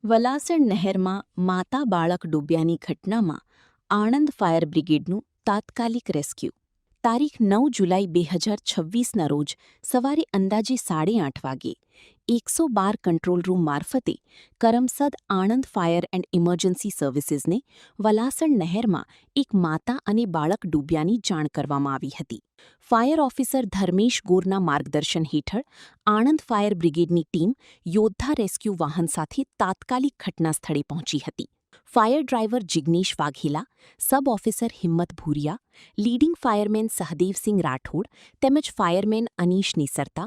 વલાસણ નહેરમાં માતા બાળક ડૂબ્યાની ઘટનામાં આણંદ ફાયર બ્રિગેડનું તાત્કાલિક રેસ્ક્યુ. તારીખ 9 જુલાઈ 2026ના રોજ સવારે અંદાજે 8:30 વાગે 112 કંટ્રોલ રૂમ મારફતે Karamsad Anand fire and emergency સર્વિસીસને વલાસણ નહેરમાં એક માતા અને બાળક ડૂબ્યાની જાણ કરવામાં આવી હતી. ફાયર ઓફિસર ધર્મેશ ગોરના માર્ગદર્શન હેઠળ આણંદ ફાયર બ્રિગેડની ટીમ યોદ્ધા રેસ્ક્યુ વાહન સાથે તાત્કાલિક ઘટના સ્થળે પહોંચી હતી. ફાયર ડ્રાઈવર જિગ્નેશ વાઘેલા, સબ ઓફિસર હિંમત ભૂરિયા, લીડિંગ ફાયરમેન સહદેવસિંહ રાઠોડ તેમજ ફાયરમેન અનીશ નિસરતા,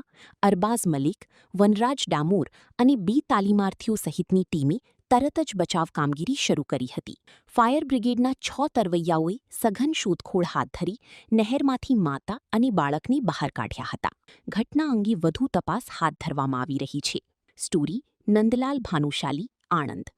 અરબાઝ મલિક, વનરાજ ડામોર અને 2 તાલીમાર્થીઓ સહિતની ટીમે તરત જ બચાવ કામગીરી શરૂ કરી હતી. ફાયર બ્રિગેડના 6 તરવૈયાઓએ સઘન શોધખોળ હાથ ધરી નહેરમાંથી માતા અને બાળકને બહાર કાઢ્યા હતા. ઘટના અંગે વધુ તપાસ હાથ ધરવામાં આવી રહી છે. સ્ટોરી નંદલાલ ભાનુશાલી, આણંદ.